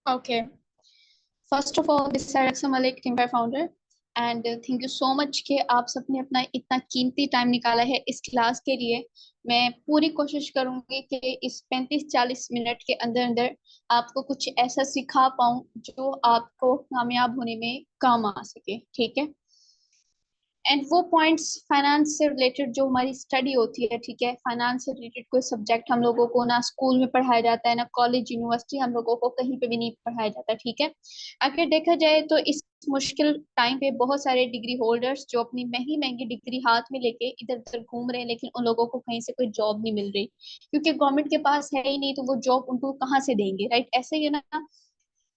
Okay. First of all, this is Alexa Malik, Teamfire founder, and thank you so much कि आप सबने अपना इतना कीमती टाइम निकाला है इस क्लास के लिए। मैं पूरी कोशिश करूंगी कि इस 35-40 मिनट के अंदर अंदर आपको कुछ ऐसा सिखा पाऊं जो आपको कामयाब होने में काम आ सके, ठीक है। एंड वो पॉइंट्स फाइनेंस से रिलेटेड जो हमारी स्टडी होती है, ठीक है, फाइनेंस से रिलेटेड कोई सब्जेक्ट हम लोगों को ना स्कूल में पढ़ाया जाता है, ना कॉलेज यूनिवर्सिटी हम लोगों को कहीं पे भी नहीं पढ़ाया जाता, ठीक है। अगर देखा जाए तो इस मुश्किल टाइम पे बहुत सारे डिग्री होल्डर्स जो अपनी महंगी महंगी डिग्री हाथ में लेके इधर उधर घूम रहे हैं, लेकिन उन लोगों को कहीं से कोई जॉब नहीं मिल रही, क्योंकि गवर्नमेंट के पास है ही नहीं, तो वो जॉब उनको कहाँ से देंगे, राइट? ऐसे ही है ना।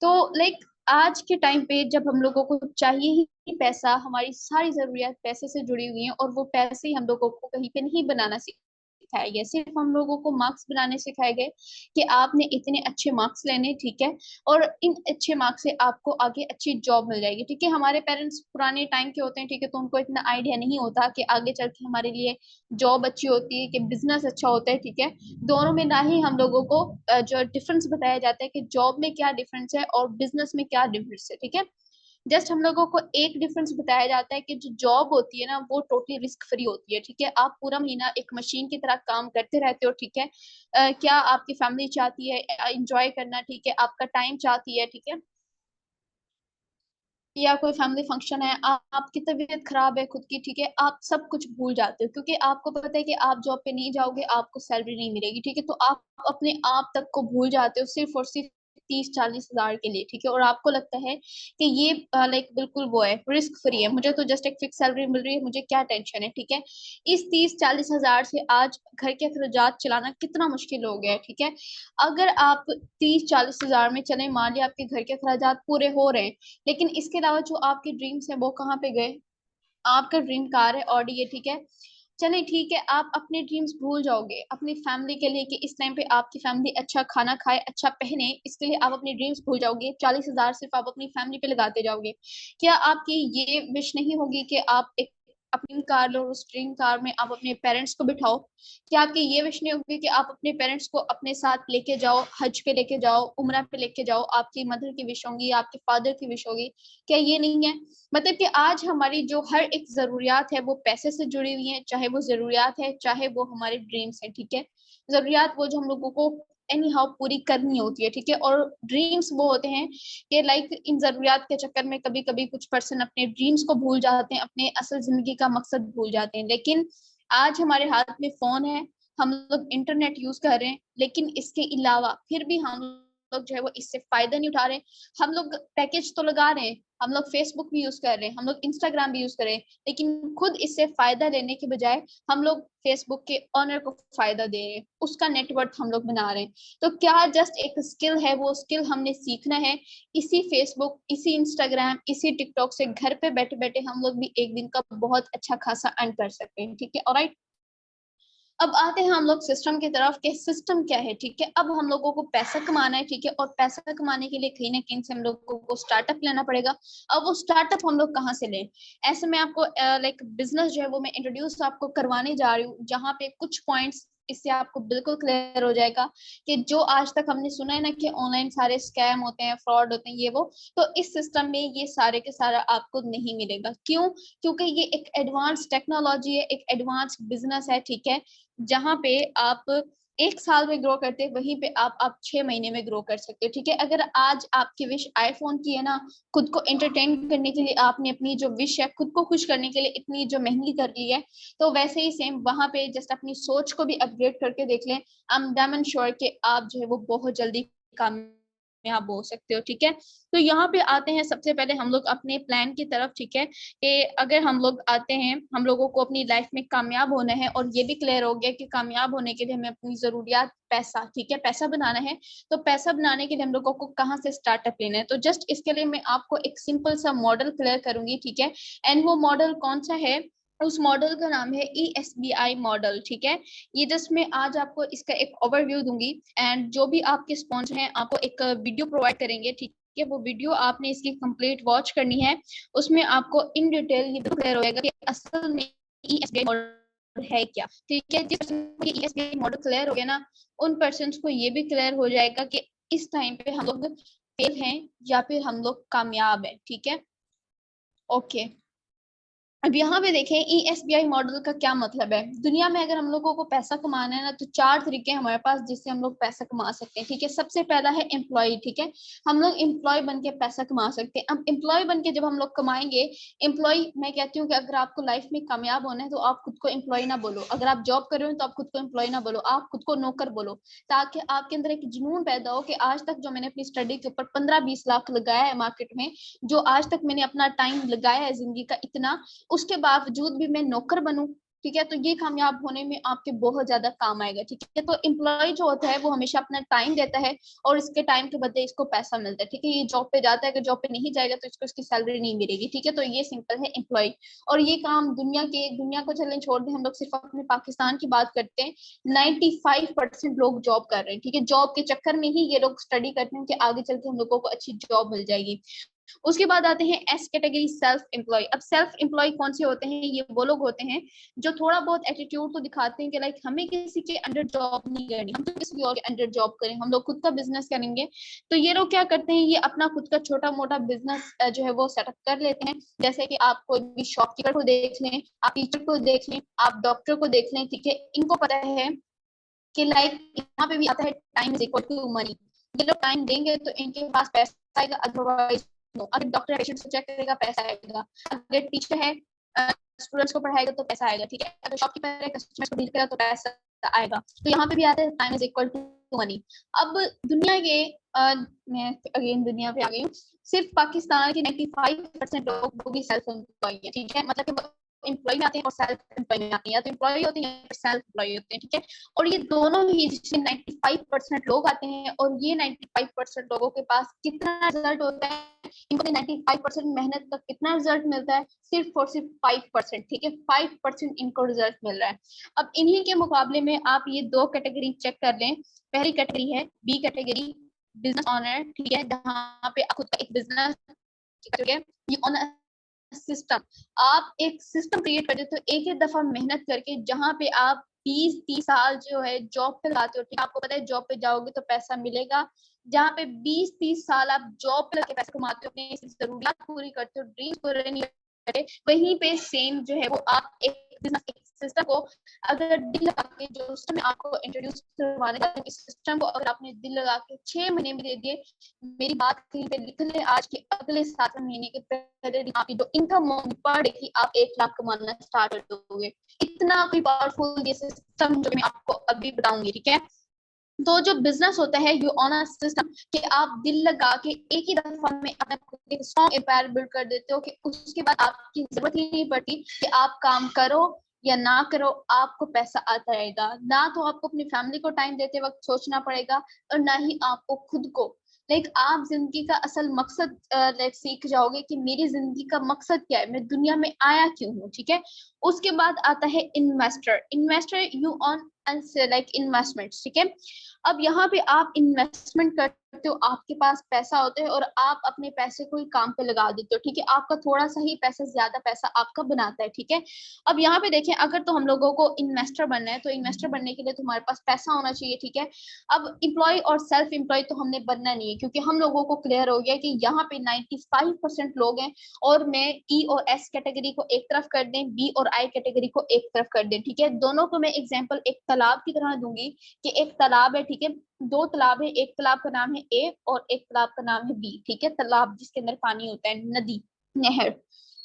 तो लाइक आज के टाइम पे जब हम लोगों को चाहिए ही पैसा, हमारी सारी जरूरियात पैसे से जुड़ी हुई हैं, और वो पैसे ही हम लोगों को कहीं पे नहीं बनाना सिखाया गया, सिर्फ हम लोगों को मार्क्स बनाने सिखाए गए कि आपने इतने अच्छे मार्क्स लेने, ठीक है, और इन अच्छे मार्क्स से आपको आगे अच्छी जॉब मिल जाएगी, ठीक है। हमारे पेरेंट्स पुराने टाइम के होते हैं, ठीक है, तो उनको इतना आइडिया नहीं होता कि आगे चल के हमारे लिए जॉब अच्छी होती है कि बिजनेस अच्छा होता है, ठीक है। दोनों में ना ही हम लोगों को जो डिफरेंस बताया जाता है कि जॉब में क्या डिफरेंस है और बिजनेस में क्या डिफरेंस है, ठीक है। जस्ट हम लोगों को एक डिफरेंस बताया जाता है कि जो जॉब होती है ना वो टोटली रिस्क फ्री होती है, ठीक है। आप पूरा महीना एक मशीन की तरह काम करते रहते हो, ठीक है। क्या आपकी फैमिली चाहती है एंजॉय करना, ठीक है, आपका टाइम चाहती है, ठीक है, या कोई फैमिली फंक्शन है, आपकी तबीयत खराब है खुद की, ठीक है, आप सब कुछ भूल जाते हो, क्योंकि आपको पता है कि आप जॉब पे नहीं जाओगे, आपको सैलरी नहीं मिलेगी, ठीक है। तो आप अपने आप तक को भूल जाते हो सिर्फ और सिर्फ 30-40 हजार के लिए, ठीक है। और आपको लगता है कि ये लाइक बिल्कुल वो है, रिस्क फ्री है, मुझे तो जस्ट एक फिक्स सैलरी मिल रही है, मुझे क्या टेंशन है, ठीक है। इस 30-40 हजार से आज घर के अखराजात चलाना कितना मुश्किल हो गया है, ठीक है। अगर आप 30-40 हजार में चले, मान लिया आपके घर के अखराजात पूरे हो रहे हैं, लेकिन इसके अलावा जो आपके ड्रीम्स है वो कहाँ पे गए? आपका ड्रीम कार है ऑडी है, ठीक है। चलिए ठीक है, आप अपने ड्रीम्स भूल जाओगे अपनी फैमिली के लिए कि इस टाइम पे आपकी फैमिली अच्छा खाना खाए, अच्छा पहने, इसके लिए आप अपने ड्रीम्स भूल जाओगे, 40 हजार सिर्फ आप अपनी फैमिली पे लगाते जाओगे। क्या आपकी ये विश नहीं होगी कि आप एक अपनी कार लो, उस ड्रीम कार में आप अपने पेरेंट्स को बिठाओ? क्या आपकी ये विश नहीं होगी कि आप अपने पेरेंट्स को अपने साथ लेके जाओ, हज पे लेके जाओ, उम्रा पे लेके जाओ? आपकी मदर की विश होगी, आपके फादर की विश होगी। क्या ये नहीं है? मतलब कि आज हमारी जो हर एक जरूरियात है वो पैसे से जुड़ी हुई है, चाहे वो जरूरियात है चाहे वो हमारे ड्रीम्स है, ठीक है। जरूरियात वो जो हम लोगों को एनी हाउ पूरी करनी होती है, ठीक है, और ड्रीम्स वो होते हैं कि लाइक इन जरूरियात के चक्कर में कभी कभी कुछ पर्सन अपने ड्रीम्स को भूल जाते हैं, अपने असल जिंदगी का मकसद भूल जाते हैं। लेकिन आज हमारे हाथ में फोन है, हम लोग इंटरनेट यूज कर रहे हैं, लेकिन इसके अलावा फिर भी हम लोग जो है वो इससे फायदा नहीं उठा रहे। हम लोग पैकेज तो लगा रहे हैं, हम लोग फेसबुक भी यूज कर रहे हैं, हम लोग इंस्टाग्राम भी यूज कर रहे हैं, लेकिन खुद इससे फायदा लेने के बजाय हम लोग फेसबुक के ऑनर को फायदा दे रहे हैं, उसका नेटवर्क हम लोग बना रहे हैं। तो क्या जस्ट एक स्किल है, वो स्किल हमने सीखना है, इसी फेसबुक, इसी इंस्टाग्राम, इसी टिकटॉक से घर पे बैठे बैठे हम लोग भी एक दिन का बहुत अच्छा खासा अर्न कर सकते हैं, ठीक है, ऑलराइट। अब आते हैं हम लोग सिस्टम की तरफ कि सिस्टम क्या है, ठीक है। अब हम लोगों को पैसा कमाना है, ठीक है, और पैसा कमाने के लिए कहीं ना कहीं से हम लोगों को स्टार्टअप लेना पड़ेगा। अब वो स्टार्टअप हम लोग कहाँ से लें? ऐसे में आपको लाइक बिजनेस जो है वो मैं इंट्रोड्यूस आपको करवाने जा रही हूँ, जहाँ पे कुछ पॉइंट्स इससे आपको बिल्कुल क्लियर हो जाएगा कि जो आज तक हमने सुना है ना कि ऑनलाइन सारे स्कैम होते हैं, फ्रॉड होते हैं, ये वो, तो इस सिस्टम में ये सारे के सारा आपको नहीं मिलेगा। क्यों? क्योंकि ये एक एडवांस टेक्नोलॉजी है, एक एडवांस बिजनेस है, ठीक है, जहाँ पे आप 1 साल में ग्रो करते हैं, वहीं पे आप 6 महीने में ग्रो कर सकते हो, ठीक है। अगर आज आपकी विश आईफोन की है ना, खुद को एंटरटेन करने के लिए आपने अपनी जो विश है खुद को खुश करने के लिए इतनी जो महंगी कर ली है, तो वैसे ही सेम वहां पे जस्ट अपनी सोच को भी अपग्रेड करके देख लें। I am damn and sure कि आप जो है वो बहुत जल्दी कामयाब हो सकते हो, ठीक है। तो यहाँ पे आते हैं सबसे पहले हम लोग अपने प्लान की तरफ, ठीक है, कि अगर हम लोग आते हैं, हम लोगों को अपनी लाइफ में कामयाब होना है, और ये भी क्लियर हो गया कि कामयाब होने के लिए हमें अपनी जरूरियात पैसा, ठीक है, पैसा बनाना है। तो पैसा बनाने के लिए हम लोगों को कहाँ से स्टार्टअप लेना है? तो जस्ट इसके लिए मैं आपको एक सिंपल सा मॉडल क्लियर करूंगी, ठीक है। एंड वो मॉडल कौन सा है? उस मॉडल का नाम है ESBI मॉडल, ठीक है। ये जस्ट मैं आज आपको इसका एक ओवरव्यू दूंगी, एंड जो भी आपके स्पॉन्सर हैं आपको एक वीडियो प्रोवाइड करेंगे, ठीक है। वो वीडियो आपने इसकी कंप्लीट वॉच करनी है, उसमें आपको इन डिटेल ये क्लियर हो जाएगा कि असल में ESBI मॉडल है क्या, ठीक है। जिस पर्सन को ESBI मॉडल क्लियर हो गया ना, उन पर्सन को ये भी क्लियर हो जाएगा कि इस टाइम पे हम लोग फेल हैं या फिर हम लोग कामयाब हैं, ठीक है। ओके, अब यहाँ पे देखें ESBI मॉडल का क्या मतलब है। दुनिया में अगर हम लोगों को पैसा कमाना है ना, तो 4 तरीके हमारे पास जिससे हम लोग पैसा कमा सकते हैं, ठीक है। सबसे पहला है एम्प्लॉय, ठीक है। हम लोग एम्प्लॉय बन के पैसा कमा सकते हैं। अब एम्प्लॉय बन के जब हम लोग कमाएंगे, एम्प्लॉय, मैं कहती हूँ कि अगर आपको लाइफ में कामयाब होना है तो आप खुद को एम्प्लॉय ना बोलो। अगर आप जॉब कर रहे हो तो आप खुद को एम्प्लॉय ना बोलो, आप खुद को नौकर बोलो, ताकि आपके अंदर एक जुनून पैदा हो कि आज तक जो मैंने अपनी स्टडी के ऊपर 15-20 लाख लगाया है मार्केट में, जो आज तक मैंने अपना टाइम लगाया है जिंदगी का इतना, उसके बावजूद भी मैं नौकर बनूं, ठीक है। तो ये कामयाब होने में आपके बहुत ज्यादा काम आएगा, ठीक है। तो एम्प्लॉय जो होता है वो हमेशा अपना टाइम देता है और इसके टाइम के बदले इसको पैसा मिलता है, ठीक है। ये जॉब पे जाता है, अगर जॉब पे नहीं जाएगा तो इसको इसकी सैलरी नहीं मिलेगी, ठीक है। तो ये सिंपल है एम्प्लॉय। और ये काम दुनिया को चलें छोड़ दें, हम लोग सिर्फ अपने पाकिस्तान की बात करते हैं, 95% लोग जॉब कर रहे हैं, ठीक है। जॉब के चक्कर में ही ये लोग स्टडी करते हैं कि आगे चल के हम लोगों को अच्छी जॉब मिल जाएगी। उसके बाद आते हैं एस कैटेगरी, सेल्फ एम्प्लॉय। अब सेल्फ एम्प्लॉय कौन से होते हैं, ये वो लोग होते हैं जो थोड़ा बहुत एटीट्यूड तो दिखाते हैं कि लाइक हमें किसी के अंडर जॉब नहीं करनी, हम तो किसी और के अंडर जॉब करें, हम लोग खुद का बिजनेस करेंगे। तो ये लोग क्या करते हैं, ये अपना खुद का छोटा मोटा बिजनेस जो है वो सेटअप कर लेते हैं। जैसे कि आप कोई भी शॉपकीपर को देख लें, आप टीचर को देख लें, आप डॉक्टर को देख लें, ठीक है। इनको पता है कि लाइक यहाँ पे भी आता है time is equal to money. ये लोग टाइम देंगे तो इनके पास पैसा आएगा, अदरवाइज नो। अगर डॉक्टर पेशेंट को चेक करेगा पैसा आएगा, अगर टीचर है स्टूडेंट्स को पढ़ाएगा तो पैसा आएगा, ठीक है। अगर शॉपकीपर है कस्टमर्स को डील करेगा तो पैसा आएगा। तो यहाँ पे भी आता है time is equal to money. अब दुनिया के मैं अगेन दुनिया पे आ गई हूँ, सिर्फ पाकिस्तान के 95% लोग वो भी सेल्फ एम्प्लॉय है, ठीक है। मतलब कि एम्प्लॉय में आते हैं और सेल्फ एम्प्लॉय में आते हैं, या तो एम्प्लॉय होते हैं या सेल्फ एम्प्लॉय होते हैं, ठीक है। और ये दोनों ही जिसमें 95% लोग आते हैं, और ये 95% लोगों के पास कितना रिजल्ट होता है, इनको 95% मेहनत का कितना रिजल्ट मिलता है, सिर्फ और सिर्फ 5%, ठीक है। 5% इनको रिजल्ट मिल रहा है। अब इन्हीं के मुकाबले में आप ये दो कैटेगरी चेक कर लें। पहली कैटेगरी है बी कैटेगरी, बिजनेस ऑनर, ठीक है, जहाँ पे खुद का एक बिजनेस, ठीक है। ये ऑनर सिस्टम, आप एक सिस्टम क्रिएट कर देते हो एक ही दफा मेहनत करके, जहां पे आप 20-30 साल जो है जॉब पे लगाते हो, ठीक है। आपको पता है जॉब पे जाओगे तो पैसा मिलेगा, जहाँ पे 20-30 साल आप जॉब पे लगे पैसा कमाते हो, अपनी जरूरियात पूरी करते हो, ड्रीम्स पूरे नहीं करते, वहीं पे सेम जो है वो आप एक बिजनेस, एक सिस्टम को अगर दिल लगा के, जो सिस्टम आपको इंट्रोड्यूस करवाने का सिस्टम को अगर आपने दिल लगा के 6 महीने में दे दिए, मेरी बात कहीं पे लिख ले, आज के अगले 7 महीने के पहले दिन आपकी जो इनकम होगी पर डे की, आप 1 लाख कमाना स्टार्ट कर दोगे। इतना कोई पावरफुल ये सिस्टम जो मैं आपको अभी बताऊंगी, ठीक है। तो जो बिजनेस होता है यू ऑन अ सिस्टम, कि आप दिल लगा के एक ही दफा में अपना एक स्ट्रॉन्ग एम्पायर बिल्ड कर देते हो, कि उसके बाद आपकी जरूरत ही नहीं पड़ती कि आप काम करो या ना करो, आपको पैसा आता रहेगा। ना तो आपको अपनी फैमिली को टाइम देते वक्त सोचना पड़ेगा, और ना ही आपको खुद को। लाइक आप जिंदगी का असल मकसद लाइक सीख जाओगे कि मेरी जिंदगी का मकसद क्या है, मैं दुनिया में आया क्यों हूँ, ठीक है। उसके बाद आता है investor. Investor you on like investments, ठीक है। अब यहाँ पे आप इन्वेस्टमेंट करते हो, आपके पास पैसा होता है और आप अपने पैसे को ही काम पे लगा देते हो, ठीक है। आपका थोड़ा सा ही पैसा ज्यादा पैसा आपका बनाता है, ठीक है। अब यहाँ पे देखें, अगर तो हम लोगों को इन्वेस्टर बनना है, तो इन्वेस्टर बनने के लिए तुम्हारे पास पैसा होना चाहिए, ठीक है। अब इम्प्लॉय और सेल्फ इम्प्लॉय तो हमने बनना नहीं है, क्योंकि हम लोगों को क्लियर हो गया कि यहाँ पे 95% लोग हैं, और मैं ई और एस कैटेगरी को एक तरफ कर दें, बी और आई कैटेगरी को एक तरफ कर दें, ठीक है। दोनों को मैं एग्जाम्पल एक तालाब की तरह दूंगी, कि एक तालाब है, ठीक है। दो तालाब है, एक तालाब का नाम है ए और एक तालाब का नाम है बी, ठीक है। तालाब जिसके अंदर पानी होता है, नदी, नहर,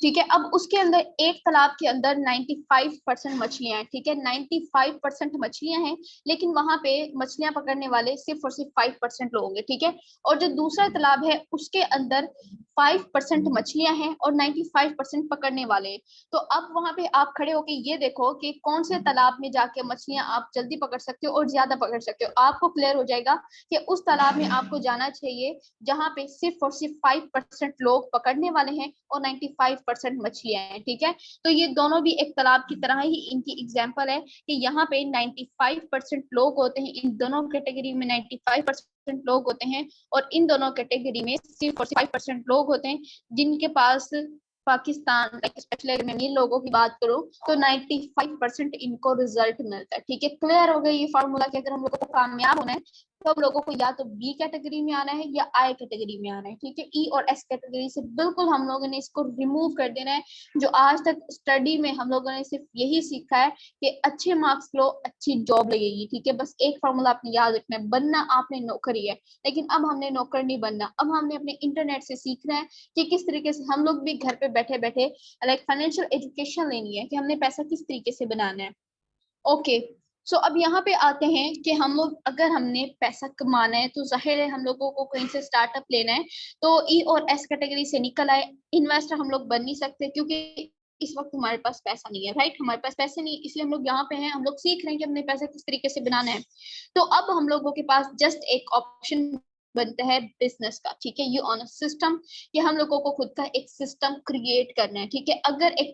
ठीक है। अब उसके अंदर एक तालाब के अंदर 95% मछलियां हैं, ठीक है। 95% मछलियां हैं, लेकिन वहां पे मछलियां पकड़ने वाले सिर्फ और सिर्फ 5% लोग हैं, ठीक है। और जो दूसरा तालाब है उसके अंदर 5% मछलियां हैं और 95% पकड़ने वाले हैं। तो अब वहां पे आप खड़े होके ये देखो कि कौन से तालाब में जाके मछलियां आप जल्दी पकड़ सकते हो और ज्यादा पकड़ सकते हो। आपको क्लियर हो जाएगा कि उस तालाब में आपको जाना चाहिए जहां पे सिर्फ और सिर्फ 5% लोग पकड़ने वाले हैं और 95% मछलियां हैं, ठीक है। तो ये दोनों भी एक तालाब की तरह ही इनकी एग्जाम्पल है, कि यहाँ पे 95% लोग होते हैं, इन दोनों कैटेगरी में 95% लोग होते हैं, और इन दोनों कैटेगरी में सिर्फ और सिर्फ 5% लोग होते हैं जिनके पास पाकिस्तान, स्पेशली अगर मैं इन लोगों की बात करूं, तो 95% इनको रिजल्ट मिलता है, ठीक है। क्लियर हो गया ये फार्मूला कि अगर हम लोगों को कामयाब होना है सब लोगों को या तो बी कैटेगरी में आना है या आई कैटेगरी में आना है, ठीक है। ई और एस कैटेगरी से बिल्कुल हम लोगों ने इसको रिमूव कर देना है। जो आज तक स्टडी में हम लोगों ने सिर्फ यही सीखा है कि अच्छे मार्क्स लो, अच्छी जॉब लगेगी, ठीक है। बस एक फॉर्मूला आपने याद रखना है, बनना आपने नौकरी है, लेकिन अब हमने नौकर नहीं बनना। अब हमने अपने इंटरनेट से सीखना है कि किस तरीके से हम लोग भी घर पे बैठे बैठे लाइक फाइनेंशियल एजुकेशन लेनी है कि हमने पैसा किस तरीके से बनाना है। ओके, सो अब यहाँ पे आते हैं कि हम लोग अगर हमने पैसा कमाना है तो जाहिर है हम लोगों को कहीं से स्टार्टअप लेना है। तो ई और एस कैटेगरी से निकल आए। इन्वेस्टर हम लोग बन नहीं सकते क्योंकि इस वक्त हमारे पास पैसा नहीं है, राइट। हमारे पास पैसे नहीं, इसलिए हम लोग यहाँ पे हैं, हम लोग सीख रहे हैं कि हमने पैसा किस तरीके से बनाना है। तो अब हम लोगों के पास जस्ट एक ऑप्शन बनता है बिजनेस का, ठीक है। यू ऑन अ सिस्टम, कि हम लोगों को खुद का एक सिस्टम क्रिएट करना है, ठीक है। अगर एक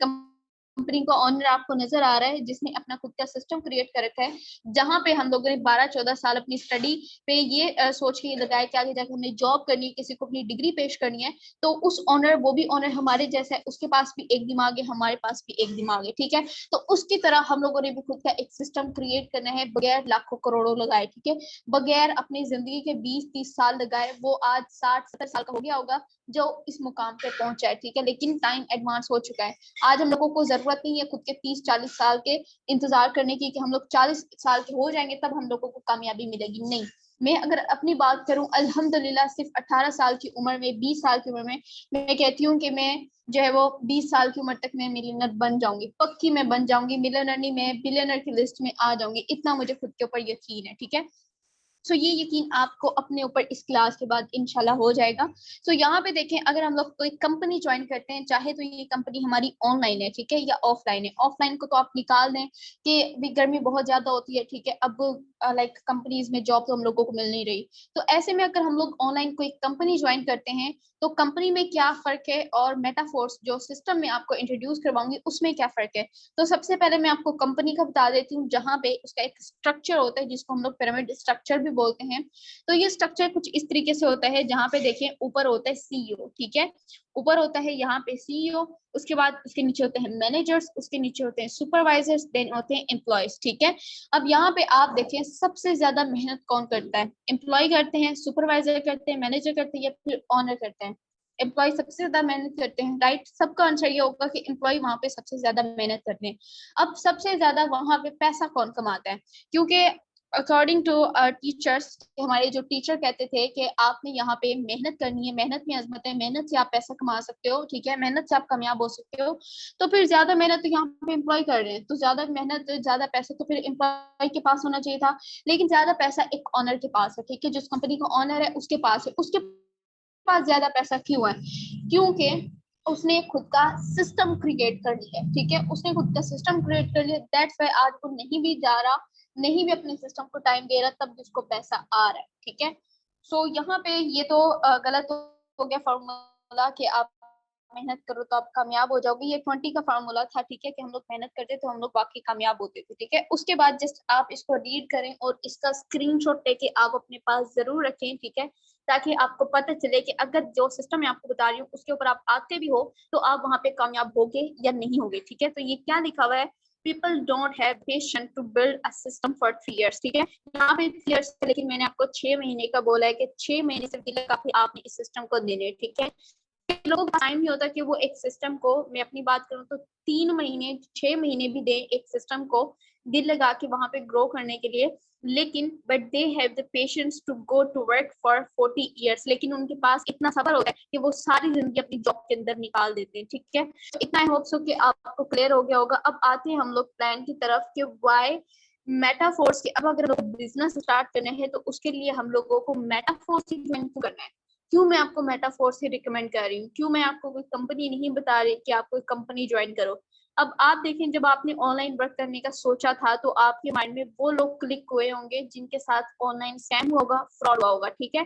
कंपनी का ओनर आपको नजर आ रहा है जिसने अपना खुद का सिस्टम क्रिएट कर रखा है, जहां पे हम लोगों ने 12-14 साल अपनी स्टडी पे ये सोच के लगाया कि आगे जाकर हमने जॉब करनी है, किसी को अपनी डिग्री पेश करनी है, तो उस ओनर, वो भी ओनर हमारे जैसा है, उसके पास भी एक दिमाग है, हमारे पास भी एक दिमाग है, ठीक है। तो उसकी तरह हम लोगों ने भी खुद का एक सिस्टम क्रिएट करना है, बगैर लाखों करोड़ों लगाए, ठीक है। बगैर अपनी जिंदगी के 20-30 साल लगाए, वो आज 60-70 साल का हो गया होगा जो इस मुकाम पे पहुंचा है, ठीक है। लेकिन टाइम एडवांस हो चुका है। आज हम लोगों को जरूरत नहीं है खुद के 30-40 साल के इंतजार करने की कि हम लोग 40 साल के हो जाएंगे तब हम लोगों को कामयाबी मिलेगी, नहीं। मैं अगर अपनी बात करूं, अल्हम्दुलिल्लाह सिर्फ 18 साल की उम्र में, 20 साल की उम्र में मैं कहती हूँ कि मैं जो है वो 20 साल की उम्र तक मैं मिलियनर बन जाऊंगी, पक्की मैं बन जाऊंगी। मिलियनर नहीं, मैं बिलियनर की लिस्ट में आ जाऊंगी, इतना मुझे खुद के ऊपर यकीन है, ठीक है। सो ये यकीन आपको अपने ऊपर इस क्लास के बाद इंशाल्लाह हो जाएगा। सो यहाँ पे देखें, अगर हम लोग कोई कंपनी ज्वाइन करते हैं, चाहे तो ये कंपनी हमारी ऑनलाइन है, ठीक है, या ऑफलाइन है। ऑफलाइन को तो आप निकाल दें कि भी गर्मी बहुत ज्यादा होती है, ठीक है। अब लाइक कंपनीज में जॉब तो हम लोगों को मिल नहीं रही, तो ऐसे में अगर हम लोग ऑनलाइन कोई कंपनी ज्वाइन करते हैं तो कंपनी में क्या फर्क है और मेटाफोर्स जो सिस्टम में आपको इंट्रोड्यूस करवाऊंगी उसमें क्या फर्क है। तो सबसे पहले मैं आपको कंपनी का बता देती हूँ, जहाँ पे उसका एक स्ट्रक्चर होता है जिसको हम लोग पिरामिड स्ट्रक्चर भी बोलते हैं। तो ये स्ट्रक्चर कुछ इस तरीके से होता है, जहाँ पे देखें ऊपर होता है सीईओ, ठीक है। ऊपर होता है यहाँ पे सीईओ, उसके बाद उसके नीचे होते हैं मैनेजर्स, उसके नीचे होते हैं सुपरवाइजर्स, देन होते हैं एम्प्लॉयज, ठीक है। अब यहाँ पे आप देखें सबसे ज्यादा मेहनत कौन करता है, एम्प्लॉय करते हैं, सुपरवाइजर करते हैं, मैनेजर करते हैं, या फिर ऑनर करते हैं। एम्प्लॉय सबसे ज्यादा मेहनत करते हैं, राइट। सबका आंसर ये होगा कि एम्प्लॉय वहां पे सबसे ज्यादा मेहनत करते हैं। अब सबसे ज्यादा वहां पे पैसा कौन कमाता है, क्योंकि अकॉर्डिंग टू टीचर्स, हमारे जो टीचर कहते थे कि आपने यहाँ पे मेहनत करनी है, मेहनत में अजमत है, मेहनत से आप पैसा कमा सकते हो, ठीक है, मेहनत से आप कामयाब हो सकते हो। तो फिर ज्यादा मेहनत तो यहाँ पे एम्प्लॉय कर रहे हैं, तो ज्यादा मेहनत ज्यादा पैसा तो फिर एम्प्लॉय के पास होना चाहिए था। लेकिन ज्यादा पैसा एक ऑनर के पास है, ठीक है, जिस कंपनी का ऑनर है उसके पास है। उसके पास ज्यादा पैसा क्यों है, क्योंकि उसने खुद का सिस्टम क्रिएट कर लिया, ठीक है। उसने खुद का सिस्टम क्रिएट कर लिया, दैट्स व्हाई आज वो नहीं भी जा रहा, नहीं भी अपने सिस्टम को टाइम दे रहा, तब भी उसको पैसा आ रहा है, ठीक है। सो यहाँ पे ये तो गलत हो गया फॉर्मूला कि आप मेहनत करो तो आप कामयाब हो जाओगे। ये 20 का फार्मूला था, ठीक है, कि हम लोग मेहनत करते तो हम लोग वाकई कामयाब होते थे, ठीक है। उसके बाद जस्ट आप इसको रीड करें और इसका स्क्रीनशॉट लेके आप अपने पास जरूर रखें, ठीक है, ताकि आपको पता चले कि अगर जो सिस्टम मैं आपको बता रही हूँ उसके ऊपर आप आते भी हो तो आप वहां पे कामयाब होगे या नहीं होगे, ठीक है। तो ये क्या लिखा हुआ है, people don't have patience to build a system for 3 years, ठीक है। यहाँ पे 3 years, लेकिन मैंने आपको 6 महीने का बोला है कि 6 महीने से दिल काफी आपने इस सिस्टम को देने, ठीक है। लोगों को टाइम नहीं होता कि वो एक सिस्टम को, मैं अपनी बात करूं तो 3 महीने 6 महीने भी दे एक सिस्टम को दिल लगा के वहां पे ग्रो करने के लिए। लेकिन but they have the patience to go to work for 40 years, लेकिन उनके पास इतना सब्र होता है कि वो सारी जिंदगी अपनी जॉब के अंदर निकाल देते हैं, ठीक है। तो इतना आई होप सो कि आपको क्लियर हो गया होगा। अब आते हैं हम लोग प्लान की तरफ कि वाई मेटाफोर्स के। अब अगर बिजनेस स्टार्ट करना है तो उसके लिए हम लोगों को मेटाफोर्स ही ज्वाइन करना है। क्यों मैं आपको मेटाफोर से रिकमेंड कर रही हूँ, क्यों मैं आपको कोई कंपनी नहीं बता रही कि आप कोई कंपनी ज्वाइन करो। अब आप देखें, जब आपने ऑनलाइन वर्क करने का सोचा था तो आपके माइंड में वो लोग क्लिक हुए होंगे जिनके साथ ऑनलाइन स्कैम होगा, फ्रॉड हुआ होगा, ठीक है।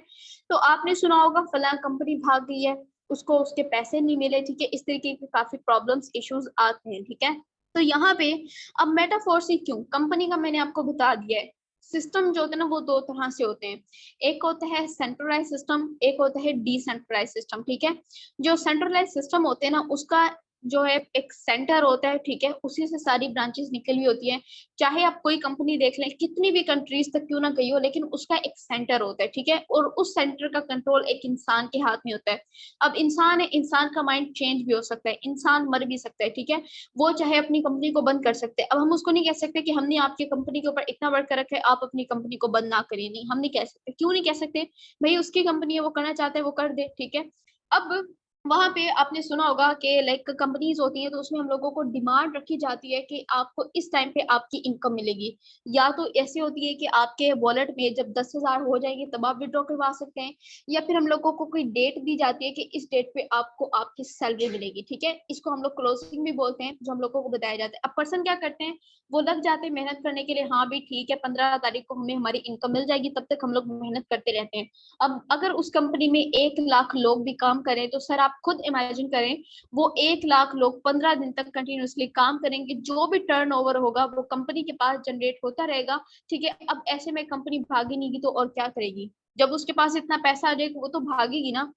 तो आपने सुना होगा फलां कंपनी भाग गई है, उसको उसके पैसे नहीं मिले, ठीक है। इस तरीके के काफी प्रॉब्लम्स इश्यूज आते हैं, ठीक है। तो यहाँ पे अब मेटाफोर से क्यों, कंपनी का मैंने आपको बता दिया है। सिस्टम जो होते हैं ना वो दो तरह से होते हैं, एक होता है सेंट्रलाइज सिस्टम, एक होता है डिसेंट्रलाइज सिस्टम, ठीक है। जो सेंट्रलाइज सिस्टम होते हैं ना उसका जो है एक सेंटर होता है, ठीक है, उसी से सारी ब्रांचेस निकली हुई होती हैं। चाहे आप कोई कंपनी देख लें, कितनी भी कंट्रीज तक क्यों ना गई हो, लेकिन उसका एक सेंटर होता है, ठीक है, और उस सेंटर का कंट्रोल एक इंसान के हाथ में होता है। अब इंसान है, इंसान का माइंड चेंज भी हो सकता है, इंसान मर भी सकता है, ठीक है, वो चाहे अपनी कंपनी को बंद कर सकते हैं। अब हम उसको नहीं कह सकते कि हमने आपकी कंपनी के ऊपर इतना वर्क कर रखा है, आप अपनी कंपनी को बंद ना करिए, नहीं, हम नहीं कह सकते। क्यों नहीं कह सकते? भाई उसकी कंपनी है, वो करना चाहता है, वो कर दे, ठीक है। अब वहां पे आपने सुना होगा कि लाइक कंपनीज होती हैं, तो उसमें हम लोगों को डिमांड रखी जाती है कि आपको इस टाइम पे आपकी इनकम मिलेगी। या तो ऐसी होती है कि आपके वॉलेट में जब 10,000 हो जाएंगे तब आप विड्रॉ करवा सकते हैं, या फिर हम लोगों को कोई डेट दी जाती है कि इस डेट पे आपको आपकी सैलरी मिलेगी, ठीक है। इसको हम लोग क्लोजिंग भी बोलते हैं, जो हम लोगों को बताया जाता है। अब पर्सन क्या करते हैं, वो लग जाते हैं मेहनत करने के लिए, हाँ भी ठीक है 15 तारीख को हमें हमारी इनकम मिल जाएगी, तब तक हम लोग मेहनत करते रहते हैं। अब अगर उस कंपनी में 1 लाख लोग भी काम करें, तो सर आप खुद इमेजिन करें, वो 1 लाख लोग 15 दिन तक कंटिन्यूसली काम करेंगे, जो भी टर्नओवर होगा वो कंपनी के पास जनरेट होता रहेगा, ठीक है। अब ऐसे में कंपनी भागी नहीं की तो और क्या करेगी? जब उसके पास इतना पैसा आ जाएगा वो तो भागेगी ना।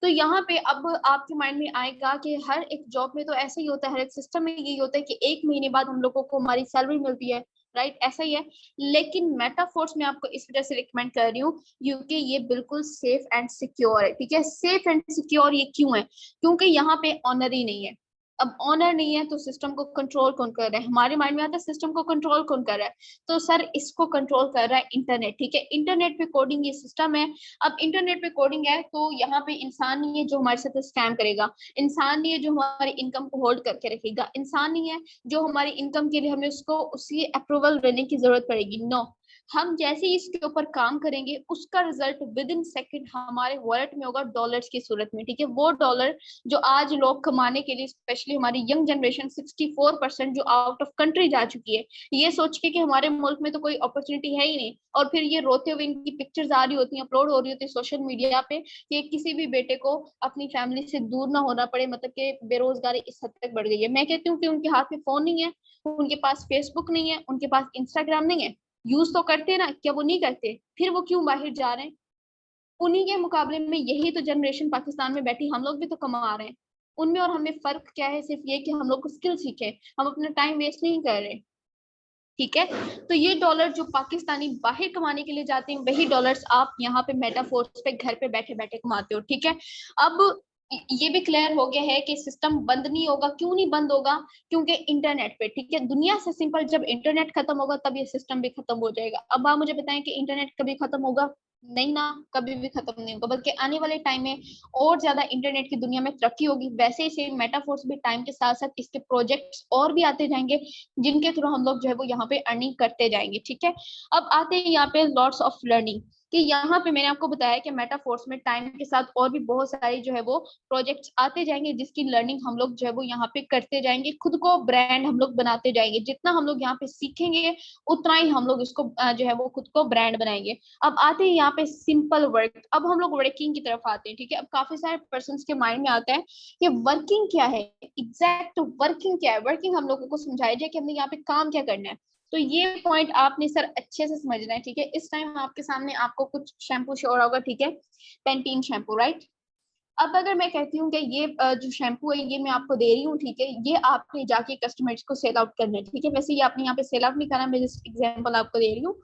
तो यहाँ पे अब आपके माइंड में आएगा कि हर एक जॉब में तो ऐसा ही होता है, हर एक सिस्टम में यही होता है कि 1 महीने बाद हम लोगों को हमारी सैलरी मिलती है, राइट, ऐसा ही है। लेकिन मेटाफोर्स में आपको इस वजह से रिकमेंड कर रही हूँ क्योंकि ये बिल्कुल सेफ एंड सिक्योर है, ठीक है। सेफ एंड सिक्योर ये क्यों है? क्योंकि यहाँ पे ऑनर ही नहीं है। अब ऑनर नहीं है तो सिस्टम को कंट्रोल कौन कर रहा है? हमारे माइंड में आता है सिस्टम को कंट्रोल कौन कर रहा है, तो सर इसको कंट्रोल कर रहा है इंटरनेट, ठीक है। इंटरनेट पे कोडिंग ये सिस्टम है। अब इंटरनेट पे कोडिंग है तो यहाँ पे इंसान नहीं है जो हमारे साथ स्कैम करेगा, इंसान नहीं है जो हमारी इनकम को होल्ड करके रखेगा, इंसान नहीं है जो हमारी इनकम के लिए हमें उसको उसकी अप्रूवल लेने की जरूरत पड़ेगी, नो। हम जैसे ही इसके ऊपर काम करेंगे उसका रिजल्ट विद इन सेकेंड हमारे वॉलेट में होगा, डॉलर्स की सूरत में, ठीक है। वो डॉलर जो आज लोग कमाने के लिए, स्पेशली हमारी यंग जनरेशन 64% जो आउट ऑफ कंट्री जा चुकी है, ये सोच के कि हमारे मुल्क में तो कोई अपॉर्चुनिटी है ही नहीं, और फिर ये रोते हुए इनकी पिक्चर्स आ रही होती हैं, अपलोड हो रही होती है सोशल मीडिया पे, कि किसी भी बेटे को अपनी फैमिली से दूर ना होना पड़े, मतलब कि बेरोजगारी इस हद तक बढ़ गई है। मैं कहती हूँ कि उनके हाथ में फोन नहीं है, उनके पास फेसबुक नहीं है, उनके पास इंस्टाग्राम नहीं है, यूज तो करते ना, क्या वो नहीं करते? फिर वो क्यों बाहर जा रहे हैं? उन्हीं के मुकाबले में यही तो जनरेशन पाकिस्तान में बैठी, हम लोग भी तो कमा रहे हैं। उनमें और हमें फर्क क्या है? सिर्फ ये कि हम लोग को स्किल सीखे, हम अपना टाइम वेस्ट नहीं कर रहे, ठीक है। तो ये डॉलर जो पाकिस्तानी बाहर कमाने के लिए जाते हैं, वही डॉलर्स आप यहाँ पे मेटाफोर्स पे घर पे बैठे बैठे कमाते हो, ठीक है। अब ये भी क्लियर हो गया है कि सिस्टम बंद नहीं होगा। क्यों नहीं बंद होगा? क्योंकि इंटरनेट पे, ठीक है, दुनिया से सिंपल, जब इंटरनेट खत्म होगा तब ये सिस्टम भी खत्म हो जाएगा। अब आप मुझे बताएं कि इंटरनेट कभी खत्म होगा? नहीं ना, कभी भी खत्म नहीं होगा, बल्कि आने वाले टाइम में और ज्यादा इंटरनेट की दुनिया में तरक्की होगी। वैसे ही सेम मेटाफोर्स भी टाइम के साथ साथ इसके प्रोजेक्ट्स और भी आते जाएंगे, जिनके थ्रू हम लोग जो है वो यहाँ पे अर्निंग करते जाएंगे, ठीक है। अब आते हैं यहाँ पे लॉट्स ऑफ लर्निंग, कि यहाँ पे मैंने आपको बताया कि मेटाफोर्स में टाइम के साथ और भी बहुत सारी जो है वो प्रोजेक्ट्स आते जाएंगे, जिसकी लर्निंग हम लोग जो है वो यहाँ पे करते जाएंगे, खुद को ब्रांड हम लोग बनाते जाएंगे। जितना हम लोग यहाँ पे सीखेंगे उतना ही हम लोग इसको जो है वो खुद को ब्रांड बनाएंगे। अब आते हैं यहाँ पे सिंपल वर्क। अब हम लोग वर्किंग की तरफ आते हैं, ठीक है। अब काफी सारे पर्सन के माइंड में आता है कि वर्किंग क्या है, एग्जैक्ट वर्किंग क्या है, वर्किंग हम लोगों को समझाया जाए कि हमने यहाँ पे काम क्या करना है। तो ये पॉइंट आपने सर अच्छे से समझना है, ठीक है। इस टाइम आपके सामने आपको कुछ शैम्पू शो होगा, ठीक है, पेंटीन शैम्पू, राइट। अब अगर मैं कहती हूँ कि ये जो शैम्पू है ये मैं आपको दे रही हूँ, ठीक है, ये आपने जाके कस्टमर्स को सेल आउट करना है, ठीक है। वैसे ये आपने यहाँ पे सेल आउट नहीं करना, मैं जस्ट एग्जांपल आपको दे रही हूँ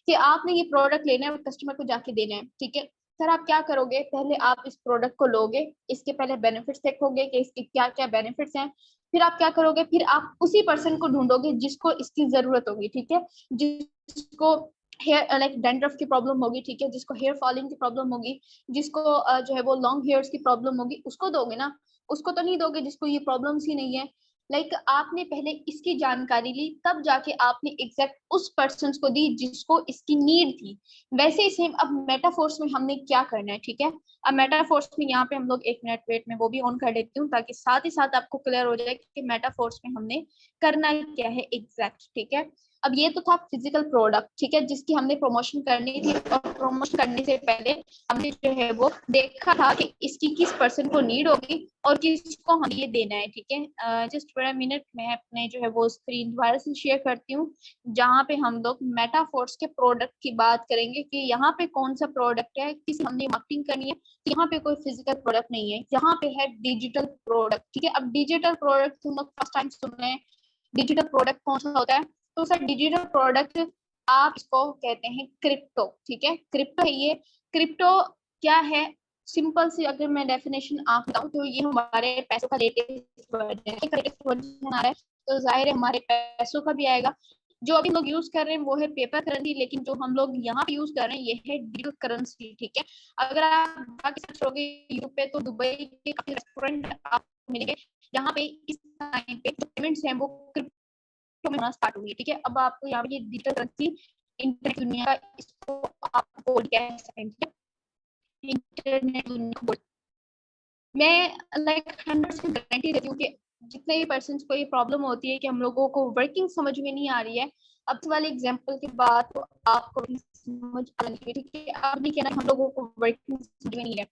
कि आपने ये प्रोडक्ट लेना है और कस्टमर को जाके देना है, ठीक है। सर आप क्या करोगे? पहले आप इस प्रोडक्ट को लोगे, इसके पहले बेनिफिट्स देखोगे कि इसके क्या क्या बेनिफिट्स हैं। फिर आप क्या करोगे? फिर आप उसी पर्सन को ढूंढोगे जिसको इसकी जरूरत होगी, ठीक है, जिसको हेयर लाइक डैंड्रफ की प्रॉब्लम होगी, ठीक है, जिसको हेयर फॉलिंग की प्रॉब्लम होगी, जिसको जो है वो लॉन्ग हेयर्स की प्रॉब्लम होगी, उसको दोगे ना। उसको तो नहीं दोगे जिसको ये प्रॉब्लम्स ही नहीं है। लाइक आपने पहले इसकी जानकारी ली, तब जाके आपने एग्जैक्ट उस पर्सन को दी जिसको इसकी नीड थी। वैसे ही सेम अब मेटाफोर्स में हमने क्या करना है, ठीक है। अब मेटाफोर्स में यहाँ पे हम लोग 1 मिनट वेट में वो भी ऑन कर लेती हूँ, ताकि साथ ही साथ आपको क्लियर हो जाए कि मेटाफोर्स में हमने करना क्या है एग्जैक्ट, ठीक है। अब ये तो था फिजिकल प्रोडक्ट, ठीक है, जिसकी हमने प्रमोशन करनी थी, और प्रमोशन करने से पहले हमने जो है वो देखा था कि इसकी किस पर्सन को नीड होगी और किसको हमें ये देना है, ठीक है। जस्ट फॉर अ मिनट, मैं अपने जो है वो स्क्रीन दोबारा से शेयर करती हूँ, जहाँ पे हम लोग मेटाफोर्स के प्रोडक्ट की बात करेंगे कि यहाँ पे कौन सा प्रोडक्ट है, किसी हमने मार्केटिंग करनी है। यहाँ पे कोई फिजिकल प्रोडक्ट नहीं है, यहाँ पे है डिजिटल प्रोडक्ट, ठीक है। अब डिजिटल प्रोडक्ट तुम लोग फर्स्ट टाइम सुन रहे हैं, डिजिटल प्रोडक्ट कौन सा होता है? तो सर डिजिटल प्रोडक्ट आप इसको कहते हैं क्रिप्टो, ठीक है, क्रिप्टो है ये। क्रिप्टो क्या है? सिंपल सी अगर मैं डेफिनेशन आप बताऊं तो ये हमारे पैसों का लेटेस्ट वर्जन आ रहा है, तो जाहिर है हमारे पैसों का भी आएगा। जो अभी लोग यूज कर रहे हैं वो है पेपर करेंसी, लेकिन जो हम लोग यहाँ पे यूज कर रहे हैं ये है डिजिटल करेंसी, ठीक है। अगर आप बाकी सर्च करोगे यूट्यूब पे तो दुबई के काफी रेस्टोरेंट आपको मिलेंगे जहाँ पे इस टाइम पे जो पेमेंट्स हैं वो क्रिप्टो में होना स्टार्ट हुई है, ठीक है। अब आपको यहाँ पे ये डिजिटल करेंसी इंटरनेट दुनिया का, इसको आप गोल्ड कह सकते हैं, इंटरनेट दुनिया को मैं लाइक 100% गारंटी देती हूँ कि जितने भी पर्सन को ये प्रॉब्लम होती है कि हम लोगों को वर्किंग समझ में नहीं आ रही है, अब वाले एग्जांपल के बाद तो आपको समझ आ रही है, ठीक है। अब नहीं कहना हम लोगों को वर्किंग समझ में नहीं है।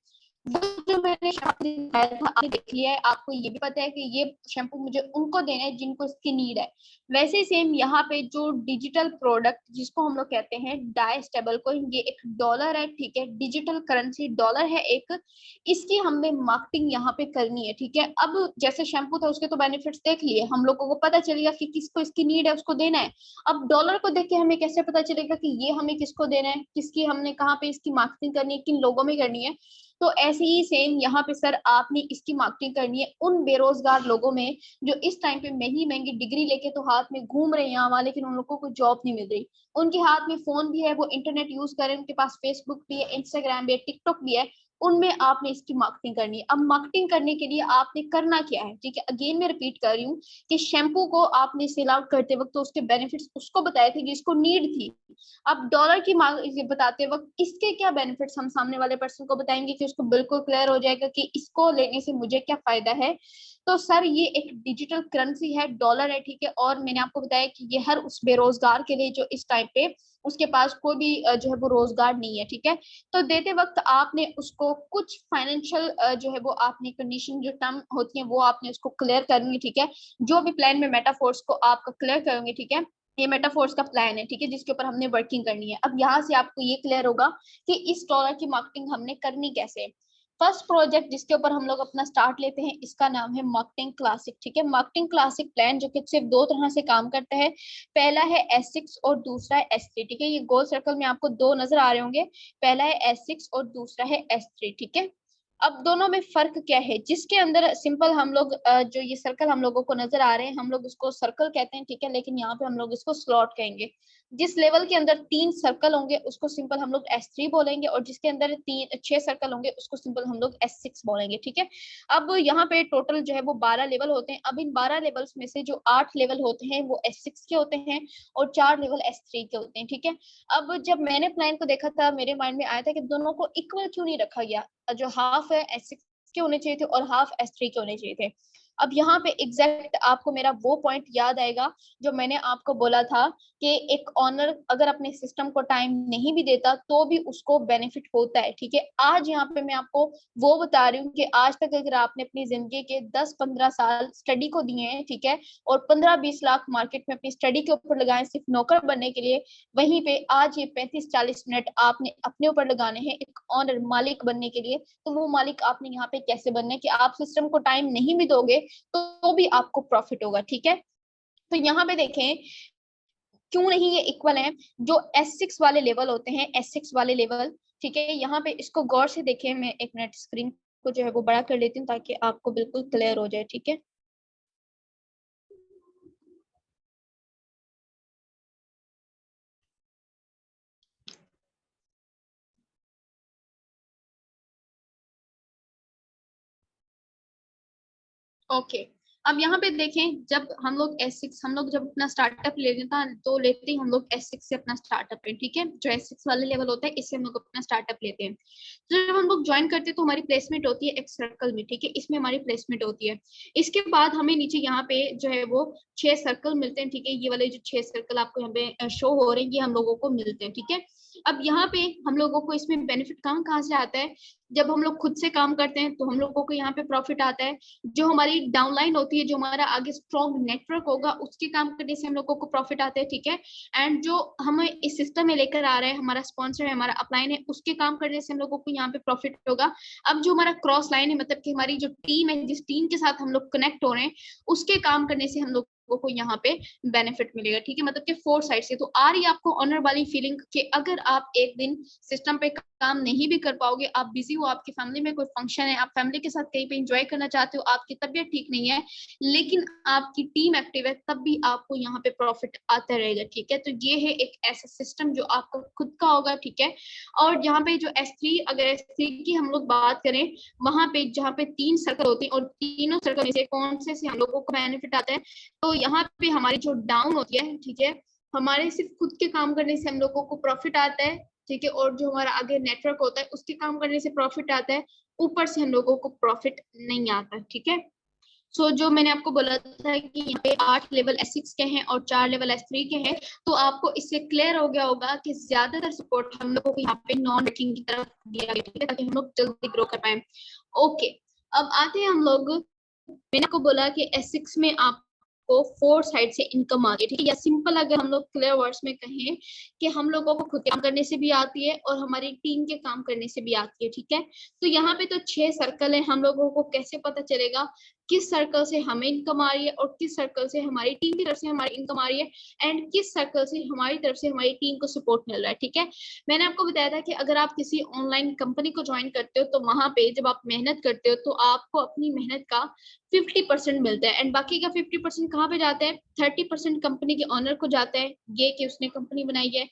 वो जो मैंने शैम्पू दिखाया था आपने देख लिया है, आपको ये भी पता है कि ये शैम्पू मुझे उनको देना है जिनको इसकी नीड है। वैसे सेम यहाँ पे जो डिजिटल प्रोडक्ट जिसको हम लोग कहते हैं डाई स्टेबल कॉइन, ये एक डॉलर है, ठीक है, डिजिटल करेंसी डॉलर है एक, इसकी हमें मार्केटिंग यहाँ पे करनी है, ठीक है। अब जैसे शैम्पू था उसके तो बेनिफिट्स देख लिए, हम लोगों को पता चलेगा कि किसको इसकी नीड है उसको देना है। अब डॉलर को देख के हमें कैसे पता चलेगा कि ये हमें किसको देना है, किसकी हमने कहाँ पे इसकी मार्केटिंग करनी है, किन लोगों में करनी है। तो ऐसे ही सेम यहाँ पे सर आपने इसकी मार्केटिंग करनी है उन बेरोजगार लोगों में जो इस टाइम पे महंगी महंगी डिग्री लेके तो हाथ में घूम रहे हैं यहाँ, लेकिन उन लोगों को जॉब नहीं मिल रही। उनके हाथ में फोन भी है, वो इंटरनेट यूज कर रहे हैं, उनके पास फेसबुक भी है, इंस्टाग्राम भी है, टिकटॉक भी है, उनमें आपने इसकी मार्केटिंग करनी है। अब मार्केटिंग करने के लिए आपने करना क्या है, ठीक है, अगेन मैं रिपीट कर रही हूँ कि शैम्पू को आपने सेल आउट करते वक्त तो उसके बेनिफिट्स उसको बताए थे जिसको नीड थी। अब डॉलर की मांग बताते वक्त इसके क्या बेनिफिट्स हम सामने वाले पर्सन को बताएंगे कि उसको बिल्कुल क्लियर हो जाएगा कि इसको लेने से मुझे क्या फायदा है। तो सर ये एक डिजिटल करेंसी है, डॉलर है, ठीक है। और मैंने आपको बताया कि ये हर उस बेरोजगार के लिए जो इस टाइम पे उसके पास कोई भी जो है वो रोजगार नहीं है, ठीक है। तो देते वक्त आपने उसको कुछ फाइनेंशियल जो है वो आपने कंडीशन जो टर्म होती है वो आपने उसको क्लियर करनी है, ठीक है। जो भी प्लान में मेटाफोर्स को आपका क्लियर करोगे, ठीक है, ये मेटाफोर्स का प्लान है, ठीक है, जिसके ऊपर हमने वर्किंग करनी है। अब यहाँ से आपको ये क्लियर होगा कि इस डॉलर की मार्केटिंग हमने करनी कैसे। फर्स्ट प्रोजेक्ट जिसके ऊपर हम लोग अपना स्टार्ट लेते हैं इसका नाम है मार्केटिंग क्लासिक, ठीक है। मार्केटिंग क्लासिक प्लान जो कि सिर्फ दो तरह से काम करता है, पहला है S6 और दूसरा है S3, ठीक है। ये गोल सर्कल में आपको दो नजर आ रहे होंगे, पहला है S6 और दूसरा है S3, ठीक है। अब दोनों में फर्क क्या है, जिसके अंदर सिंपल हम लोग जो ये सर्कल हम लोगों को नजर आ रहे हैं हम लोग उसको सर्कल कहते हैं, ठीक है, लेकिन यहाँ पे हम लोग इसको स्लॉट कहेंगे। जिस लेवल के अंदर 3 सर्कल होंगे उसको सिंपल हम लोग S3 बोलेंगे, और जिसके अंदर 6 सर्कल होंगे उसको सिंपल हम लोग S6 बोलेंगे, ठीक है। अब यहाँ पे टोटल जो है वो 12 लेवल होते हैं। अब इन 12 लेवल्स में से जो 8 लेवल होते हैं वो S6 के होते हैं और 4 लेवल S3 के होते हैं, ठीक है। अब जब मैंने प्लान को देखा था मेरे माइंड में आया था कि दोनों को इक्वल क्यों नहीं रखा गया, जो हाफ है S6 के होने चाहिए थे और हाफ S3 के होने चाहिए थे। अब यहाँ पे एग्जैक्ट आपको मेरा वो पॉइंट याद आएगा जो मैंने आपको बोला था कि एक ऑनर अगर अपने सिस्टम को टाइम नहीं भी देता तो भी उसको बेनिफिट होता है, ठीक है। आज यहाँ पे मैं आपको वो बता रही हूँ कि आज तक अगर आपने अपनी जिंदगी के 10-15 साल स्टडी को दिए हैं, ठीक है, और 15-20 लाख मार्केट में अपनी स्टडी के ऊपर लगाए सिर्फ नौकर बनने के लिए, वहीं पे आज ये 35-40 मिनट आपने अपने ऊपर लगाने हैं एक ऑनर मालिक बनने के लिए। तो वो मालिक आपने यहाँ पे कैसे बनना है कि आप सिस्टम को टाइम नहीं भी दोगे तो भी आपको प्रॉफिट होगा, ठीक है। तो यहाँ पे देखें क्यों नहीं ये इक्वल है। जो S6 वाले लेवल होते हैं, S6 वाले लेवल, ठीक है, यहाँ पे इसको गौर से देखें। मैं एक मिनट स्क्रीन को जो है वो बड़ा कर लेती हूँ ताकि आपको बिल्कुल क्लियर हो जाए, ठीक है। ओके, अब यहाँ पे देखें, जब हम लोग S6 हम लोग जब अपना स्टार्टअप लेते था तो लेते ही हम लोग S6 से अपना स्टार्टअप है, ठीक है, जो S6 वाले लेवल होता है इससे हम लोग अपना स्टार्टअप लेते हैं। तो जब हम लोग ज्वाइन करते हैं तो हमारी प्लेसमेंट होती है एक सर्कल में, ठीक है, इसमें हमारी प्लेसमेंट होती है। इसके बाद हमें नीचे यहाँ पे जो है वो 6 सर्कल मिलते हैं, ठीक है, ये वाले जो 6 सर्कल आपको यहाँ पे शो हो रहे हैं ये हम लोगों को मिलते हैं, ठीक है। अब यहाँ पे हम लोगों को इसमें बेनिफिट कहाँ से आता है, जब हम लोग खुद से काम करते हैं तो हम लोगों को यहाँ पे प्रॉफिट आता है। जो हमारी डाउनलाइन होती है, जो हमारा आगे स्ट्रॉन्ग नेटवर्क होगा उसके काम करने से हम लोगों को प्रॉफिट आता है, ठीक है। एंड जो हमें इस सिस्टम में लेकर आ रहा है, हमारा स्पॉन्सर है, हमारा अपलाइन है, उसके काम करने से हम लोगों को यहाँ पे प्रॉफिट होगा। अब जो हमारा क्रॉस लाइन है, मतलब कि हमारी जो टीम है, जिस टीम के साथ हम लोग कनेक्ट हो रहे हैं, उसके काम करने से हम लोग को यहाँ पे बेनिफिट मिलेगा, ठीक है, मतलब कि 4 साइड से। तो आ रही है आपको ऑनर वाली फीलिंग कि अगर आप एक दिन सिस्टम पे काम नहीं भी कर पाओगे, आप बिजी हो, आपकी फैमिली में कोई फंक्शन है, आप फैमिली के साथ कहीं पे एंजॉय करना चाहते हो, आपकी तबीयत ठीक नहीं है लेकिन आपकी टीम एक्टिव है, तब भी आपको यहाँ पे प्रॉफिट आता रहेगा, ठीक है। तो ये है एक ऐसा सिस्टम जो आपका खुद का होगा, ठीक है। और यहाँ पे जो S3, अगर S3 की हम लोग बात करें, वहां पे जहाँ पे 3 सर्कल होते हैं और तीनों सर्कल में से कौन से हम लोगों को बेनिफिट आता है, तो यहाँ पे हमारी जो डाउन होती है, ठीक है, हमारे सिर्फ खुद के काम करने से हम लोगों को प्रॉफिट आता है, ठीक है, और जो हमारा आगे नेटवर्क होता है उसके काम करने से प्रॉफिट आता है, ऊपर से हम लोगों को प्रॉफिट नहीं आता, ठीक है। सो जो मैंने आपको बोला था कि यहाँ पे 8 लेवल S6 के हैं और 4 लेवल S3 के हैं, तो आपको इससे क्लियर हो गया होगा कि ज्यादातर सपोर्ट हम लोगों को यहाँ पे नॉन बैंकिंग की तरफ दिया गया, ठीक है, ताकि हम लोग जल्दी ग्रो कर पाए। ओके, अब आते हैं हम लोग, मैंने आपको बोला कि S6 में आपको 4 साइड से इनकम आ गई, ठीक है, या सिंपल अगर हम लोग क्लियर वर्ड्स में कहें कि हम लोगों को खुद काम करने से भी आती है और हमारी टीम के काम करने से भी आती है, ठीक है। तो यहाँ पे तो 6 सर्कल है, हम लोगों को कैसे पता चलेगा किस सर्कल से हमें इनकम आ रही है और किस सर्कल से हमारी टीम की तरफ से हमारी इनकम आ रही है, एंड किस सर्कल से हमारी तरफ से हमारी टीम को सपोर्ट मिल रहा है, ठीक है। मैंने आपको बताया था कि अगर आप किसी ऑनलाइन कंपनी को ज्वाइन करते हो तो वहां पे जब आप मेहनत करते हो तो आपको अपनी मेहनत का 50% मिलता है, एंड बाकी का 50% कहाँ पे जाता है, 30% कंपनी के ऑनर को जाता है, ये कि उसने कंपनी बनाई है।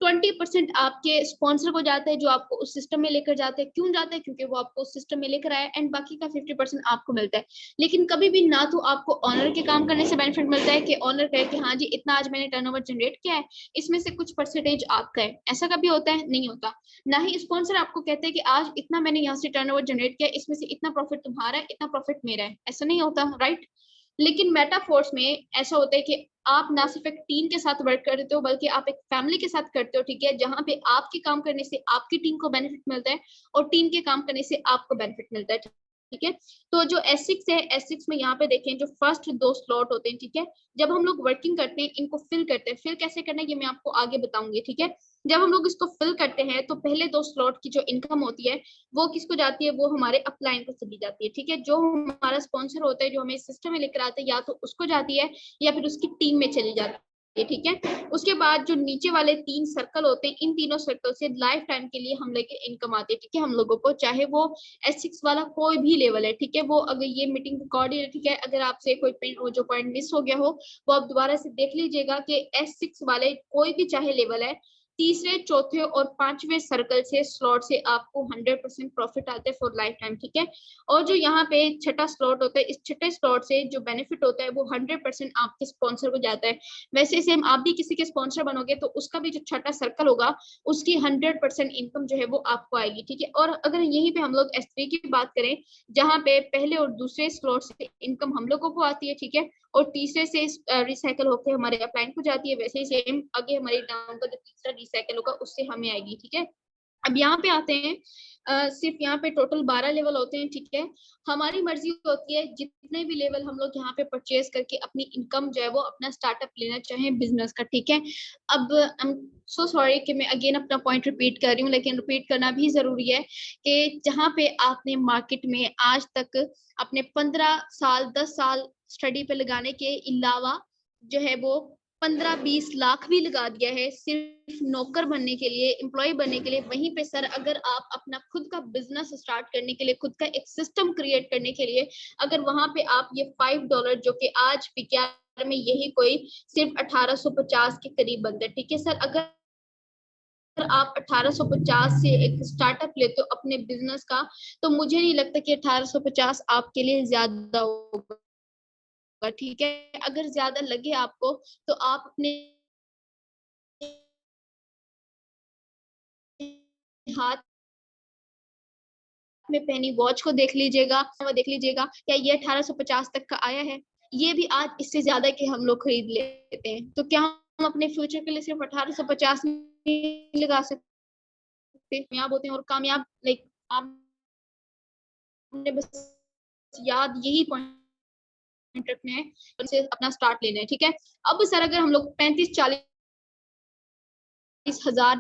20% आपके स्पॉन्सर को जाता है जो आपको उस सिस्टम में लेकर जाते हैं, क्यों जाता है, क्योंकि वो आपको उस सिस्टम में लेकर आया, एंड बाकी का 50% आपको मिलता है। लेकिन कभी भी ना तो आपको ऑनर के काम करने से बेनिफिट मिलता है कि ऑनर कहे कि हाँ जी इतना आज मैंने टर्नओवर जनरेट किया है, इसमें से कुछ परसेंटेज आपका है, ऐसा कभी होता है, नहीं होता। ना ही स्पॉन्सर आपको कहते हैं कि आज इतना मैंने यहाँ से टर्नओवर जनरेट किया, इसमें से इतना प्रॉफिट तुम्हारा है, इतना प्रॉफिट मेरा है, ऐसा नहीं होता, राइट। लेकिन मेटाफोर्स में ऐसा होता है कि आप ना सिर्फ एक टीम के साथ वर्क करते हो बल्कि आप एक फैमिली के साथ करते हो, ठीक है, जहां पे आपके काम करने से आपकी टीम को बेनिफिट मिलता है और टीम के काम करने से आपको बेनिफिट मिलता है, ठीक है। तो जो S6 है, S6 में यहाँ पे देखें जो फर्स्ट 2 स्लॉट होते हैं, ठीक है, जब हम लोग वर्किंग करते हैं इनको फिल करते हैं, फिल कैसे करना है ये मैं आपको आगे बताऊंगी, ठीक है। जब हम लोग इसको फिल करते हैं तो पहले 2 स्लॉट की जो इनकम होती है वो किसको जाती है, वो हमारे अपलाइन को चली जाती है, ठीक है, जो हमारा स्पॉन्सर होता है जो हमें सिस्टम में लेकर आते हैं या तो उसको जाती है या फिर उसकी टीम में चली जाती है, ठीक है। उसके बाद जो नीचे वाले 3 सर्कल होते हैं, इन तीनों सर्कल से लाइफ टाइम के लिए हम लेके इनकम आती है, ठीक है, हम लोगों को, चाहे वो S6 वाला कोई भी लेवल है, ठीक है, वो अगर ये मीटिंग रिकॉर्ड है, ठीक है, अगर आपसे कोई जो पॉइंट मिस हो गया हो वो आप दोबारा से देख लीजिएगा कि S6 वाले कोई भी चाहे लेवल है, तीसरे, चौथे और 5वें सर्कल से स्लॉट से आपको 100% प्रॉफिट आता है फॉर लाइफ टाइम, ठीक है। और जो यहाँ पे छठा स्लॉट होता है, इस छठे स्लॉट से जो बेनिफिट होता है वो 100% आपके स्पॉन्सर को जाता है। वैसे सेम आप भी किसी के स्पॉन्सर बनोगे तो उसका भी जो छठा सर्कल होगा उसकी 100% इनकम जो है वो आपको आएगी, ठीक है। और अगर यहीं पे हम लोग S3 की बात करें, जहाँ पे पहले और दूसरे स्लॉट से इनकम हम लोगों को आती है, ठीक है, और तीसरे से रिसाइकल होकर हमारे अपलाइन को जाती है, वैसे ही सेम आगे हमारी डाउन का जो तीसरा रिसाइकल होगा उससे हमें आएगी, ठीक है। अब यहाँ पे आते हैं, सिर्फ यहाँ पे टोटल 12 लेवल होते हैं, ठीक है। हमारी मर्जी होती है जितने भी लेवल हम लोग यहाँ पे परचेज करके अपनी इनकम जो है वो अपना स्टार्टअप लेना चाहें बिजनेस का, ठीक है। अब आई एम सो सॉरी कि मैं अगेन अपना पॉइंट रिपीट कर रही हूँ, लेकिन रिपीट करना भी जरूरी है कि जहाँ पे आपने मार्केट में आज तक अपने 15 साल 10 साल स्टडी पे लगाने के अलावा जो है वो 15-20 लाख भी लगा दिया है सिर्फ नौकर बनने के लिए, एम्प्लॉय बनने के लिए, वहीं पे सर अगर आप अपना खुद का बिजनेस स्टार्ट करने के लिए, खुद का एक सिस्टम क्रिएट करने के लिए, अगर वहां पे आप ये $5 जो कि आज पीकेआर में यही कोई सिर्फ 1850 के करीब बनता है, ठीक है सर, अगर आप 1850 से एक स्टार्टअप लेते हो अपने बिजनेस का, तो मुझे नहीं लगता कि 1850 आपके लिए ज्यादा होगा, ठीक है। अगर ज्यादा लगे आपको तो आप अपने हाथ में पहनी वॉच को देख लीजिएगा, वो देख लीजिएगा क्या ये 1850 तक का आया है। ये भी आज इससे ज्यादा के हम लोग खरीद लेते हैं, तो क्या हम अपने फ्यूचर के लिए सिर्फ 1850 नहीं लगा सकते? कामयाब होते हैं और कामयाब लाइक आपने बस याद यही पॉइंट रखने हैं, उनसे अपना स्टार्ट लेना है। ठीक है। अब सर अगर हम लोग 35-40 हजार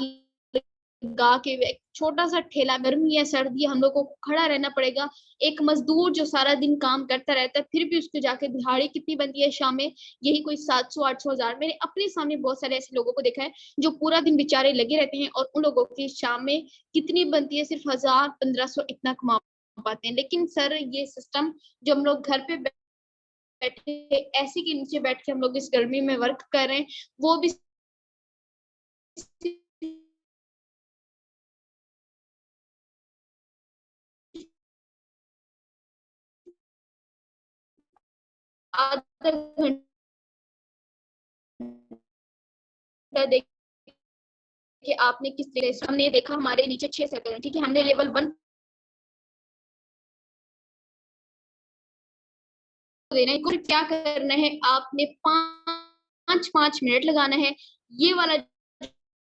लगा के एक छोटा सा ठेला, गर्मी है सर्दी है, हम लोग को खड़ा रहना पड़ेगा। एक मजदूर जो सारा दिन काम करता रहता है, फिर भी उसको जाके दिहाड़ी कितनी बनती है शाम में, यही कोई 700-800 हजार। मैंने अपने सामने बहुत सारे ऐसे लोगों को देखा है जो पूरा दिन बेचारे लगे रहते हैं, और उन लोगों की शाम में कितनी बनती है, सिर्फ 1000-1500 इतना कमा पाते हैं। लेकिन सर ये सिस्टम जो हम लोग घर पे बैठे एसी के नीचे बैठ के हम लोग इस गर्मी में वर्क कर रहे हैं, वो भी आधा घंटा देखिए आपने किस तरह से, हमने देखा हमारे नीचे 6 सर्कल है। ठीक है। हमने लेवल 1 देना है। क्या करना है, आपने 5-5 मिनट लगाना है। ये वाला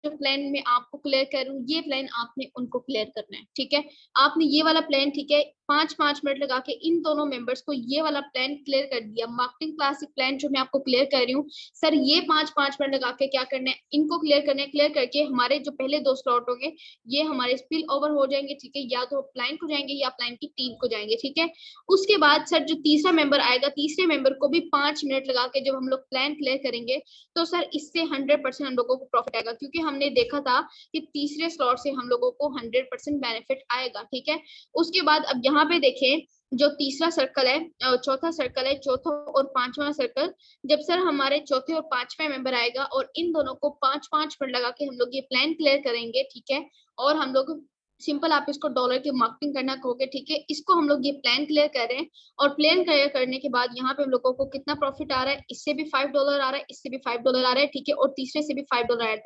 जो प्लान में आपको क्लियर करूँ, ये प्लान आपने उनको क्लियर करना है। ठीक है। आपने ये वाला प्लान, ठीक है, 5-5 मिनट लगा के इन दोनों मेंबर्स को ये वाला प्लान क्लियर कर दिया। मार्केटिंग क्लासिक प्लान जो मैं आपको क्लियर कर रही हूँ सर, ये 5-5 मिनट लगा के क्या करना है, इनको क्लियर करना है। क्लियर करके हमारे जो पहले 2 स्लॉट होंगे ये हमारे स्पिल ओवर हो जाएंगे। ठीक है। या तो प्लान को जाएंगे या प्लान की टीम को जाएंगे। ठीक है। उसके बाद सर जो तीसरा मेंबर आएगा, तीसरे मेंबर को भी 5 मिनट लगा के जब हम लोग प्लान क्लियर करेंगे, तो सर इससे 100% हम लोगों को प्रॉफिट आएगा, क्योंकि हमने देखा था कि तीसरे स्लॉट से हम लोगों को 100% बेनिफिट आएगा। ठीक है। उसके बाद अब यहाँ पे देखें, जो तीसरा सर्कल है, चौथा सर्कल है, चौथा और पांचवा सर्कल, जब सर हमारे चौथे और पांचवे मेंबर आएगा और इन दोनों को 5-5 मिनट लगा के हम लोग ये प्लान क्लियर करेंगे। ठीक है। और हम लोग सिंपल, आप इसको डॉलर की मार्केटिंग करना कहोगे। ठीक है। इसको हम लोग ये प्लान क्लियर कर रहे हैं, और प्लान क्लियर करने के बाद यहाँ पे हम लोगों को कितना प्रॉफिट आ रहा है, इससे भी $5 आ रहा है, इससे भी $5 आ रहा है। ठीक है। और तीसरे से भी $5 आ रहा है।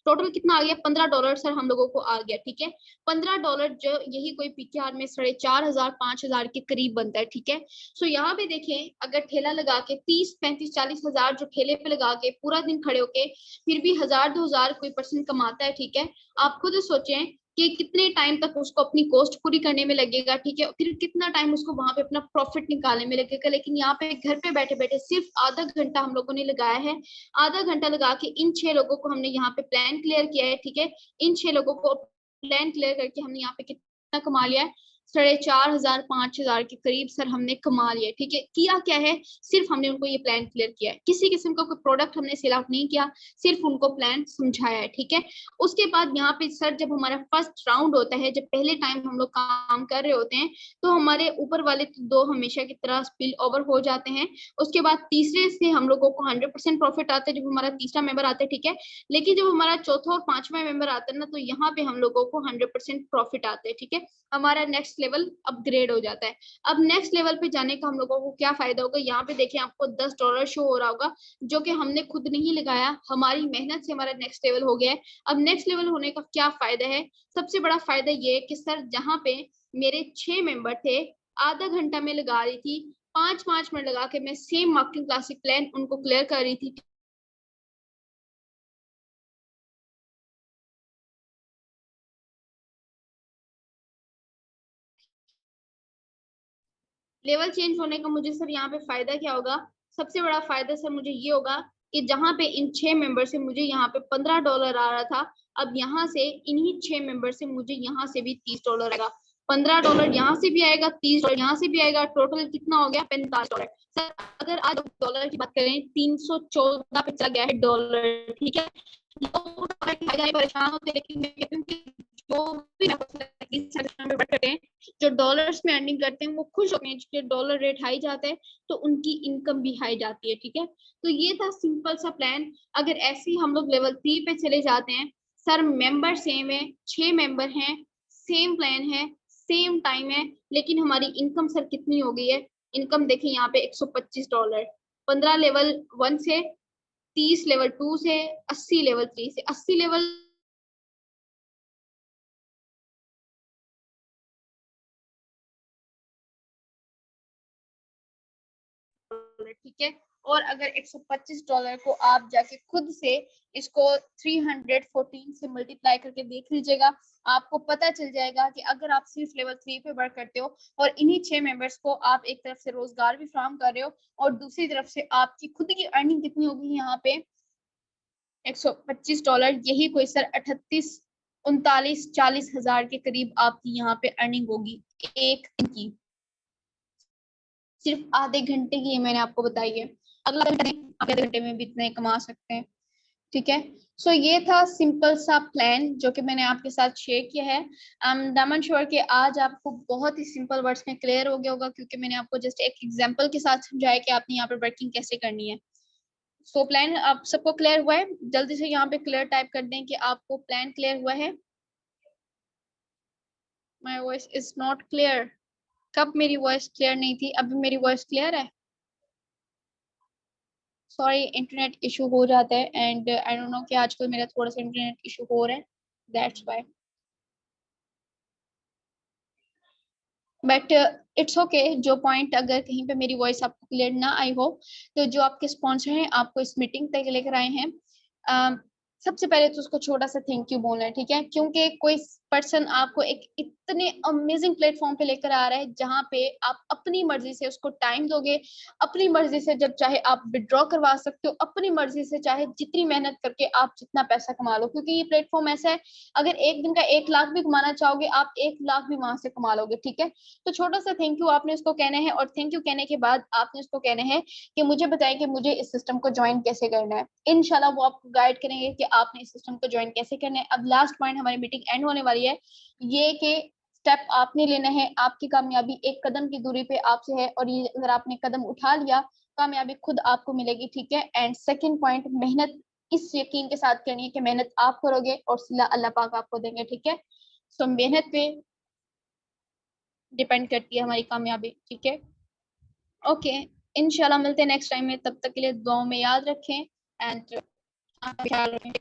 टोटल कितना आ गया, $15 सर हम लोगों को आ गया। ठीक है। $15 जो यही कोई पीकेआर में 4,500-5,000 के करीब बनता है। ठीक है। सो यहाँ पे देखें, अगर ठेला लगा के 30-35-40 हजार जो ठेले पे लगा के पूरा दिन खड़े होके फिर भी 1000-2000 कोई पर्सन कमाता है। ठीक है। आप खुद सोचें कि कितने टाइम तक उसको अपनी कॉस्ट पूरी करने में लगेगा। ठीक है। फिर कितना टाइम उसको वहां पे अपना प्रॉफिट निकालने में लगेगा। लेकिन यहाँ पे घर पे बैठे बैठे सिर्फ आधा घंटा हम लोगों ने लगाया है। आधा घंटा लगा के इन 6 लोगों को हमने यहाँ पे प्लान क्लियर किया है। ठीक है। इन 6 लोगों को प्लान क्लियर करके हमने यहाँ पे कितना कमा लिया है, 4,500-5,000 के करीब सर हमने कमा लिया। ठीक है। किया क्या है, सिर्फ हमने उनको ये प्लान क्लियर किया है, किसी किस्म का कोई प्रोडक्ट हमने सेल आउट नहीं किया, सिर्फ उनको प्लान समझाया है। ठीक है। उसके बाद यहाँ पे सर जब हमारा फर्स्ट राउंड होता है, जब पहले टाइम हम लोग काम कर रहे होते हैं, तो हमारे ऊपर वाले 2 हमेशा की तरह स्पिल ओवर हो जाते हैं। उसके बाद तीसरे से हम लोगों को 100% प्रॉफिट आता है जब हमारा तीसरा मेंबर आता है। ठीक है। लेकिन जब हमारा चौथा और पांचवा मेंबर आता है ना, तो यहाँ पे हम लोगों को 100% प्रॉफिट आता है। ठीक है। हमारा नेक्स्ट लेवल अपग्रेड हो जाता है। अब नेक्स्ट लेवल पे जाने का हम लोगों को क्या फायदा होगा, यहाँ पे देखिए आपको $10 शो हो रहा होगा, जो कि हमने खुद नहीं लगाया, हमारी मेहनत से हमारा नेक्स्ट लेवल हो गया है। अब नेक्स्ट लेवल होने का क्या फायदा है, सबसे बड़ा फायदा ये है कि सर जहाँ पे मेरे 6 मेंबर थे, आधा घंटा में लगा रही थी, 5-5 मिनट लगा के मैं सेम मार्केटिंग क्लासिक प्लान उनको क्लियर कर रही थी। लेवल चेंज होने का मुझे सर यहाँ पे फायदा क्या होगा, सबसे बड़ा फायदा सर मुझे ये होगा कि जहाँ पे इन 6 मेंबर से मुझे यहाँ पे $15 आ रहा था, अब यहाँ से इन्हीं 6 मेंबर से मुझे यहाँ से भी $30 आएगा। $15 यहाँ से भी आएगा, $30 यहाँ से भी आएगा, टोटल कितना हो गया, $45। सर अगर आज डॉलर की बात करें, 314 पे चला गया है डॉलर। ठीक है। लोग परेशान होते हैं, लेकिन मैं कहती हूँ कि जो भी करते हैं, जो डॉलर्स में अर्निंग करते हैं, वो खुश होते हैं, क्योंकि डॉलर रेट हाई जाता है तो उनकी इनकम भी हाई जाती है। ठीक है। तो ये था सिंपल सा प्लान। अगर ऐसे ही हम लोग लेवल 3 पे चले जाते हैं, सर मेंबर सेम है, 6 मेंबर हैं, सेम प्लान है, सेम टाइम है, लेकिन हमारी इनकम सर कितनी हो गई है, इनकम देखिए यहाँ पे $125। 15 लेवल 1 से, 30 लेवल 2 से, 80 लेवल 3 से। 80 लेवल ठीक है। और अगर $125 को आप जाके खुद से इसको 314 से मल्टीप्लाई करके देख लीजिएगा, आपको पता चल जाएगा कि अगर आप सिर्फ लेवल 3 पे वर्क करते हो और इन्हीं 6 मेंबर्स को आप एक तरफ से रोजगार भी फराहम कर रहे हो और दूसरी तरफ से आपकी खुद की अर्निंग कितनी होगी यहाँ पे $125, यही कोई सर 38 39 40 हजार के करीब आपकी यहाँ पे अर्निंग होगी एक दिन की, सिर्फ आधे घंटे की। मैंने आपको बताई है, अगला घंटे आधे घंटे में भी इतने कमा सकते हैं। ठीक है, सो ये था सिंपल सा प्लान जो कि मैंने आपके साथ शेयर किया है। आई एम डैम श्योर कि आज आपको बहुत ही सिंपल वर्ड्स में क्लियर हो गया होगा, क्योंकि मैंने आपको जस्ट एक एग्जांपल के साथ समझाया कि आपने यहाँ पे वर्किंग कैसे करनी है। सो प्लान आप सबको क्लियर हुआ है? जल्दी से यहाँ पे क्लियर टाइप कर दें कि आपको प्लान क्लियर हुआ है। My voice is not clear. कब मेरी वॉइस क्लियर नहीं थी, अभी मेरी वॉइस क्लियर है? सॉरी, इंटरनेट इशू हो जाता है एंड आई डोंट नो कि आजकल मेरा थोड़ा सा इंटरनेट इशू हो रहा है, that's why. But it's okay, जो पॉइंट अगर कहीं पे मेरी वॉइस आपको क्लियर ना आई हो, तो जो आपके स्पॉन्सर हैं आपको इस मीटिंग तक लेकर आए हैं, सबसे पहले तो उसको छोटा सा थैंक यू बोलना है, ठीक है? क्योंकि कोई पर्सन आपको एक इतने अमेजिंग प्लेटफॉर्म पे लेकर आ रहा है जहाँ पे आप अपनी मर्जी से उसको टाइम दोगे, अपनी मर्जी से जब चाहे आप विड्रॉ करवा सकते हो, अपनी मर्जी से चाहे जितनी मेहनत करके आप जितना पैसा कमा लो, क्योंकि ये प्लेटफॉर्म ऐसा है, अगर एक दिन का 1 लाख भी कमाना चाहोगे आप 1 लाख भी वहां से कमा लोगे, ठीक है? तो छोटा सा थैंक यू आपने उसको कहना है, और थैंक यू कहने के बाद आपने उसको कहना है कि मुझे बताएं कि मुझे इस सिस्टम को ज्वाइन कैसे करना है। इंशाल्लाह वो आपको गाइड करेंगे कि आपने इस सिस्टम को ज्वाइन कैसे करना है। अब लास्ट पॉइंट, हमारी मीटिंग एंड होने वाली है, ये कि स्टेप आपने लेना है, आपकी कामयाबी एक कदम की दूरी पे आपसे है, और ये अगर आपने कदम उठा लिया, कामयाबी खुद आपको मिलेगी, ठीक है? एंड सेकेंड पॉइंट, मेहनत इस यकीन के साथ करनी है कि मेहनत आप करोगे और सिला अल्लाह पाक आपको देंगे, ठीक है? सो मेहनत पे डिपेंड करती है हमारी कामयाबी, ठीक है? ओके, इंशाल्लाह मिलते हैं नेक्स्ट टाइम में, तब तक के लिए दुआओं में याद रखें एंड आप ख्याल रखें।